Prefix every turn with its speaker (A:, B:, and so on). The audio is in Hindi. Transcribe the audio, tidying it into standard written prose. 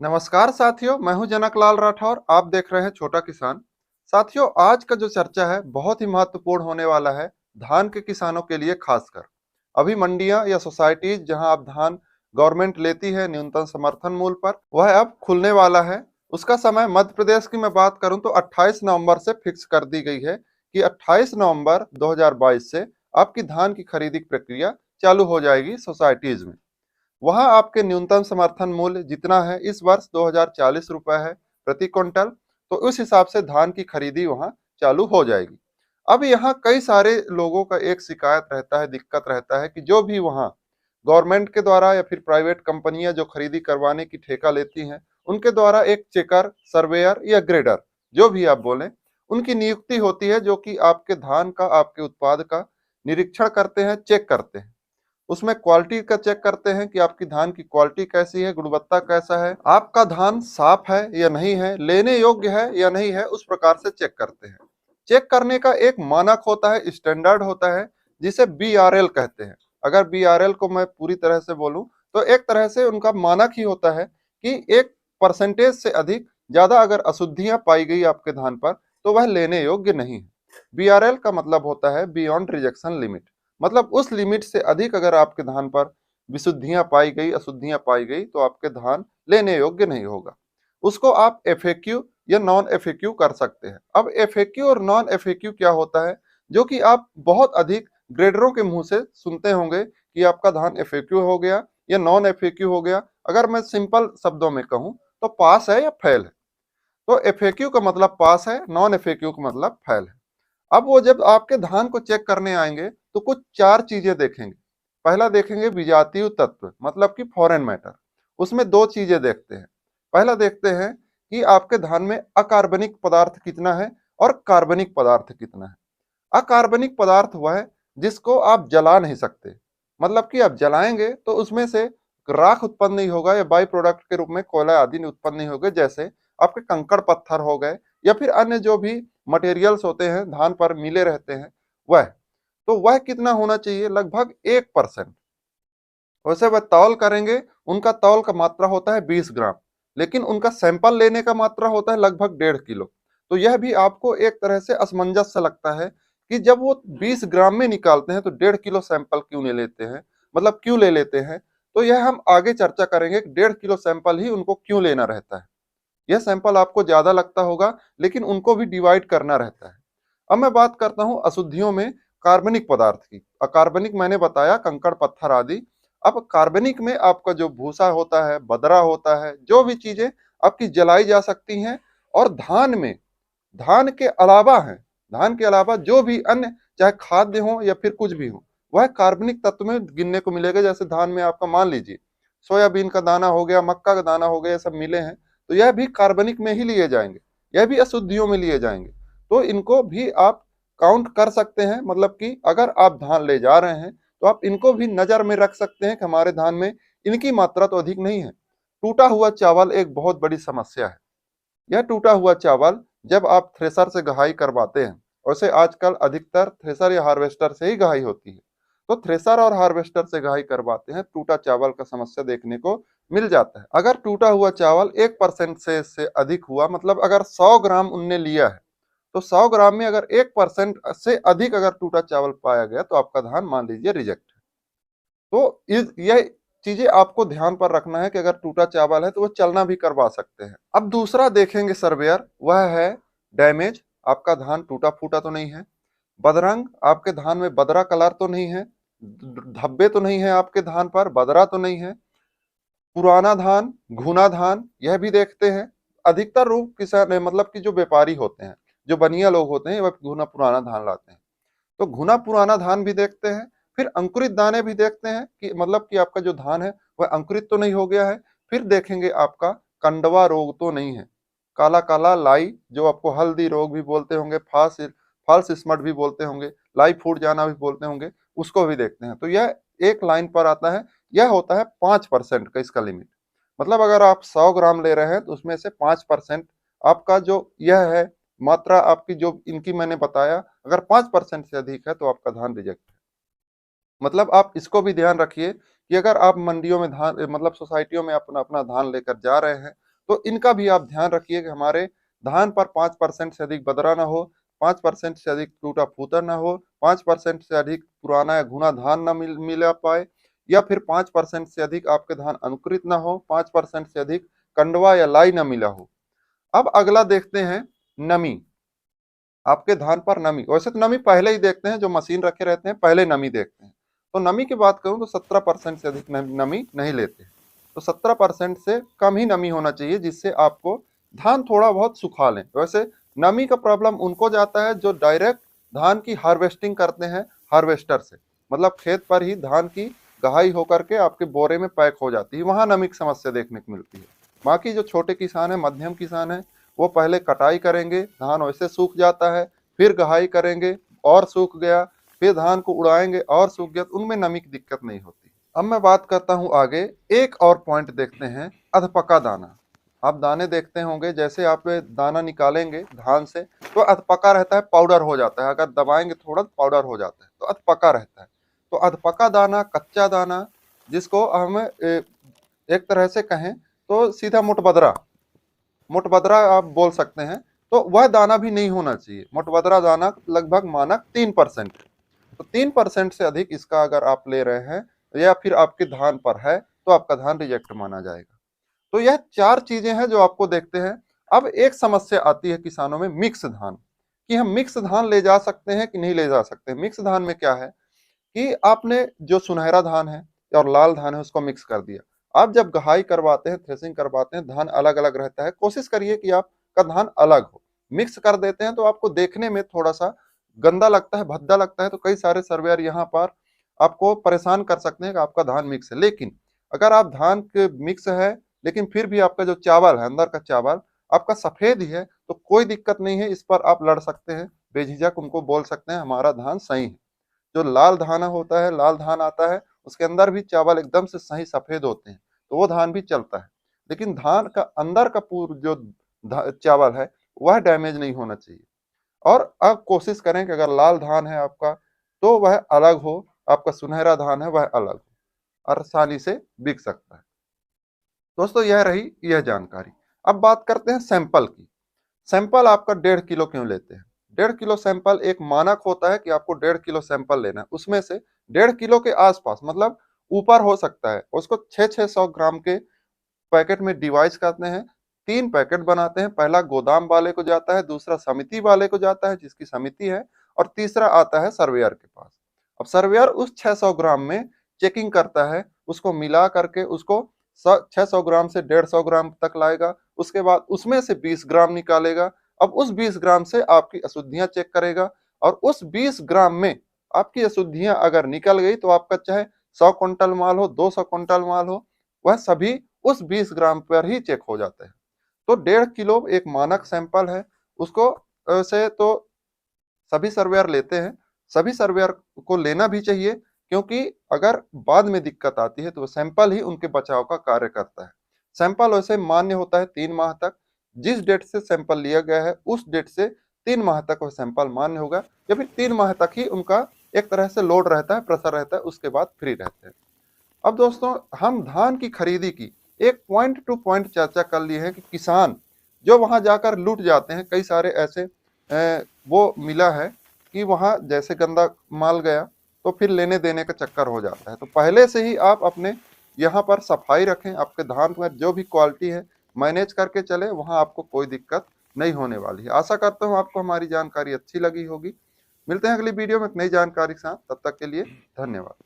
A: नमस्कार साथियों, मैं हूं जनकलाल राठौर। आप देख रहे हैं छोटा किसान। साथियों, आज का जो चर्चा है बहुत ही महत्वपूर्ण होने वाला है धान के किसानों के लिए खासकर। अभी मंडियां या सोसाइटीज जहां आप धान गवर्नमेंट लेती है न्यूनतम समर्थन मूल्य पर, वह अब खुलने वाला है। उसका समय मध्य प्रदेश की मैं बात करूं तो 28 नवंबर से फिक्स कर दी गई है कि 28 नवंबर 2022 से आपकी धान की खरीदी प्रक्रिया चालू हो जाएगी सोसाइटीज में। वहां आपके न्यूनतम समर्थन मूल्य जितना है इस वर्ष 2040 रुपए है प्रति क्विंटल। तो उस हिसाब से धान की खरीदी वहां चालू हो जाएगी। अब यहाँ कई सारे लोगों का एक शिकायत रहता है, दिक्कत रहता है कि जो भी वहाँ गवर्नमेंट के द्वारा या फिर प्राइवेट कंपनियां जो खरीदी करवाने की ठेका लेती हैं, उनके द्वारा एक चेकर, सर्वेयर या ग्रेडर, जो भी आप बोलें, उनकी नियुक्ति होती है जो कि आपके धान का, आपके उत्पाद का निरीक्षण करते हैं, चेक करते हैं। उसमें क्वालिटी का चेक करते हैं कि आपकी धान की क्वालिटी कैसी है, गुणवत्ता कैसा है, आपका धान साफ है या नहीं है, लेने योग्य है या नहीं है, उस प्रकार से चेक करते हैं। चेक करने का एक मानक होता है, स्टैंडर्ड होता है, जिसे बीआरएल कहते हैं। अगर बीआरएल को मैं पूरी तरह से बोलूं तो एक तरह से उनका मानक ही होता है कि एक परसेंटेज से अधिक ज्यादा अगर अशुद्धियां पाई गई आपके धान पर तो वह लेने योग्य नहीं है। बीआरएल का मतलब होता है बियॉन्ड रिजेक्शन लिमिट। मतलब उस लिमिट से अधिक अगर आपके धान पर विशुद्धियां पाई गई, अशुद्धियां पाई गई, तो आपके धान लेने योग्य नहीं होगा। उसको आप एफएक्यू या नॉन एफएक्यू कर सकते हैं। अब एफएक्यू और नॉन एफएक्यू क्या होता है, जो कि आप बहुत अधिक ग्रेडरों के मुंह से सुनते होंगे कि आपका धान एफएक्यू हो गया या नॉन एफएक्यू हो गया। अगर मैं सिंपल शब्दों में कहूं तो पास है या फेल है। तो एफएक्यू का मतलब पास है, नॉन एफएक्यू का मतलब फेल है। अब वो जब आपके धान को चेक करने आएंगे तो कुछ चार चीजें देखेंगे। पहला देखेंगे विजातीय तत्व, मतलब कि फॉरेन मैटर। उसमें दो चीजें देखते हैं। पहला देखते हैं कि आपके धान में अकार्बनिक पदार्थ कितना है और कार्बनिक पदार्थ कितना है। अकार्बनिक पदार्थ वह है जिसको आप जला नहीं सकते। मतलब कि आप जलाएंगे तो उसमें से राख उत्पन्न नहीं होगा या बाई प्रोडक्ट के रूप में कोयला आदि उत्पन्न नहीं होगा, जैसे आपके कंकड़ पत्थर हो गए या फिर अन्य जो भी मटेरियल्स होते हैं धान पर मिले रहते हैं वह। तो वह कितना होना चाहिए? लगभग 1%। वैसे वह तौल करेंगे, उनका तौल का मात्रा होता है 20 ग्राम, लेकिन उनका सैंपल लेने का मात्रा होता है लगभग 1.5 किलो। तो यह भी आपको एक तरह से असमंजस सा लगता है कि जब वो 20 ग्राम में निकालते हैं तो 1.5 किलो सैंपल क्यों ले लेते हैं, मतलब क्यों ले लेते हैं। तो यह हम आगे चर्चा करेंगे कि 1.5 किलो सैंपल ही उनको क्यों लेना रहता है। यह सैंपल आपको ज्यादा लगता होगा, लेकिन उनको भी डिवाइड करना रहता है। अब मैं बात करता हूं अशुद्धियों में कार्बनिक पदार्थ की। अकार्बनिक मैंने बताया कंकड़ पत्थर आदि। अब कार्बनिक में आपका जो भूसा होता है, बदरा होता है, जो भी चीजें आपकी जलाई जा सकती हैं। और धान में, धान के अलावा है, धान के अलावा जो भी अन्य चाहे खाद्य हो या फिर कुछ भी हो, वह कार्बनिक तत्व में गिनने को मिलेगा। जैसे धान में आपका मान लीजिए सोयाबीन का दाना हो गया, मक्का का दाना हो गया, ये सब मिले हैं, तो यह भी कार्बनिक में ही लिए जाएंगे, यह भी अशुद्धियों में लिए जाएंगे। तो इनको भी आप काउंट कर सकते हैं। मतलब कि अगर आप धान ले जा रहे हैं तो आप इनको भी नजर में रख सकते हैं कि हमारे धान में इनकी मात्रा तो अधिक नहीं है। टूटा हुआ चावल एक बहुत बड़ी समस्या है। यह टूटा हुआ चावल जब आप थ्रेसर से गहाई करवाते हैं, वैसे आजकल अधिकतर थ्रेसर या हार्वेस्टर से ही गहाई होती है, तो थ्रेसर और हार्वेस्टर से गहाई करवाते हैं, टूटा चावल का समस्या देखने को मिल जाता है। अगर टूटा हुआ चावल 1% से अधिक हुआ, मतलब अगर 100 ग्राम उनने लिया है, तो 100 ग्राम में अगर 1% से अधिक अगर टूटा चावल पाया गया तो आपका धान मान लीजिए रिजेक्ट है। तो यह चीजें आपको ध्यान पर रखना है कि अगर टूटा चावल है तो वो चलना भी करवा सकते हैं। अब दूसरा देखेंगे सर्वेयर, वह है डैमेज। आपका धान टूटा फूटा तो नहीं है। बदरंग, आपके धान में बदरा कलर तो नहीं है, धब्बे तो नहीं है आपके धान पर, बदरा तो नहीं है। पुराना धान, घुना धान, यह भी देखते हैं। अधिकतर लोग किसान मतलब कि जो व्यापारी होते हैं, जो बनिया लोग होते हैं, वह घुना पुराना धान लाते हैं। तो घुना पुराना धान भी देखते हैं। फिर अंकुरित दाने भी देखते हैं कि मतलब कि आपका जो धान है वह अंकुरित तो नहीं हो गया है। फिर देखेंगे आपका कंडवा रोग तो नहीं है, काला काला लाई, जो आपको हल्दी रोग भी बोलते होंगे, फॉल्स स्मट भी बोलते होंगे, लाई फूट जाना भी बोलते होंगे, उसको भी देखते हैं। तो यह एक लाइन पर आता है। यह होता है 5% का इसका लिमिट। मतलब अगर आप 100 ग्राम ले रहे हैं तो उसमें से 5% आपका जो यह है मात्रा आपकी, जो इनकी मैंने बताया, अगर 5% से अधिक है तो आपका धान रिजेक्ट है। मतलब आप इसको भी ध्यान रखिए कि अगर आप मंडियों में धान मतलब सोसाइटियों में अपना अपना धान लेकर जा रहे हैं तो इनका भी आप ध्यान रखिए कि हमारे धान पर 5% से अधिक बदरा ना हो, 5% से अधिक टूटा फूटा ना हो, 5% से अधिक पुराना या घुना धान ना मिला पाए, या फिर 5% से अधिक आपके धान अंकुरित ना हो, 5% से अधिक कंडवा या लाई ना मिला हो। अब अगला देखते हैं नमी। आपके धान पर नमी, वैसे तो नमी पहले ही देखते हैं, जो मशीन रखे रहते हैं पहले नमी देखते हैं। तो नमी की बात करूं तो 17% से अधिक नमी नहीं लेते। तो 17% से कम ही नमी होना चाहिए, जिससे आपको धान थोड़ा बहुत सुखा लें। वैसे नमी का प्रॉब्लम उनको जाता है जो डायरेक्ट धान की हार्वेस्टिंग करते हैं हार्वेस्टर से, मतलब खेत पर ही धान की गहाई होकर के आपके बोरे में पैक हो जाती है, वहां नमी की समस्या देखने को मिलती है। बाकी जो छोटे किसान है, मध्यम किसान है, वो पहले कटाई करेंगे, धान वैसे सूख जाता है, फिर गहाई करेंगे और सूख गया, फिर धान को उड़ाएंगे और सूख गया, तो उनमें नमी की दिक्कत नहीं होती। अब मैं बात करता हूं आगे, एक और पॉइंट देखते हैं, अधपका दाना। आप दाने देखते होंगे, जैसे आप दाना निकालेंगे धान से तो अधपका रहता है, पाउडर हो जाता है, अगर दबाएंगे थोड़ा तो पाउडर हो जाता है, तो अधपका रहता है। तो अधपका दाना, कच्चा दाना, जिसको हम एक तरह से कहें तो सीधा मुठबदरा, मोटबदरा आप बोल सकते हैं, तो वह दाना भी नहीं होना चाहिए। मोटबदरा दाना लगभग मानक 3%, तो 3% से अधिक इसका अगर आप ले रहे हैं या फिर आपके धान पर है तो आपका धान रिजेक्ट माना जाएगा। तो यह 4 चीजें हैं जो आपको देखते हैं। अब एक समस्या आती है किसानों में, मिक्स धान, कि हम मिक्स धान ले जा सकते हैं कि नहीं ले जा सकते। मिक्स धान में क्या है कि आपने जो सुनहरा धान है और लाल धान है उसको मिक्स कर दिया। आप जब गहाई करवाते हैं, थ्रेसिंग करवाते हैं, धान अलग अलग रहता है, कोशिश करिए कि आपका धान अलग हो। मिक्स कर देते हैं तो आपको देखने में थोड़ा सा गंदा लगता है, भद्दा लगता है, तो कई सारे सर्वेयर यहाँ पर आपको परेशान कर सकते हैं कि आपका धान मिक्स है। लेकिन अगर आप धान के मिक्स है लेकिन फिर भी आपका जो चावल है, अंदर का चावल आपका सफेद ही है, तो कोई दिक्कत नहीं है, इस पर आप लड़ सकते हैं बेझिझक, उनको बोल सकते हैं हमारा धान सही है। जो लाल धाना होता है, लाल धान आता है, उसके अंदर भी चावल एकदम से सही सफेद होते हैं, तो वो धान भी चलता है। लेकिन धान का अंदर का पूरा जो चावल है वह डैमेज नहीं होना चाहिए। और अब कोशिश करें कि अगर लाल धान है आपका तो वह अलग हो, आपका सुनहरा धान है वह अलग हो, आसानी से बिक सकता है। दोस्तों यह रही यह जानकारी। अब बात करते हैं सैंपल की। सैंपल आपका 1.5 किलो क्यों लेते हैं? 1.5 किलो सैंपल एक मानक होता है कि आपको 1.5 किलो सैंपल लेना है, उसमें से 1.5 किलो के आसपास, मतलब ऊपर हो सकता है, उसको 600 ग्राम के पैकेट में डिवाइड करते हैं। 3 पैकेट बनाते हैं, पहला गोदाम वाले को जाता है, दूसरा समिति वाले को जाता है जिसकी समिति है, और तीसरा आता है सर्वेयर के पास। अब सर्वेयर उस 600 ग्राम में चेकिंग करता है, उसको मिला करके उसको 600 ग्राम से 150 ग्राम तक लाएगा, उसके बाद उसमें से 20 ग्राम निकालेगा। अब उस 20 ग्राम से आपकी अशुद्धियां चेक करेगा, और उस 20 ग्राम में आपकी अशुद्धियां अगर निकल गई तो आपका चाहे 100 क्विंटल माल हो, 200 क्विंटल माल हो, वह सभी उस 20 ग्राम पर ही चेक हो जाते हैं। तो 1.5 किलो एक मानक सैंपल है, उसको से तो सभी सर्वेयर लेते हैं, सभी सर्वेयर को लेना भी चाहिए, क्योंकि अगर बाद में दिक्कत आती है तो सैंपल ही उनके बचाव का कार्य करता है। सैंपल वैसे मान्य होता है 3 माह तक, जिस डेट से सैंपल लिया गया है उस डेट से 3 माह तक वह सैंपल मान्य होगा, या फिर 3 माह तक ही उनका एक तरह से लोड रहता है, प्रेशर रहता है, उसके बाद फ्री रहते हैं। अब दोस्तों हम धान की खरीदी की एक पॉइंट टू पॉइंट चर्चा कर ली है कि किसान जो वहां जाकर लूट जाते हैं, कई सारे ऐसे वो मिला है कि वहां जैसे गंदा माल गया तो फिर लेने देने का चक्कर हो जाता है। तो पहले से ही आप अपने यहाँ पर सफाई रखें, आपके धान में जो भी क्वालिटी है मैनेज करके चले, वहां आपको कोई दिक्कत नहीं होने वाली है। आशा करता हूँ आपको हमारी जानकारी अच्छी लगी होगी। मिलते हैं अगली वीडियो में एक नई जानकारी के साथ, तब तक के लिए धन्यवाद।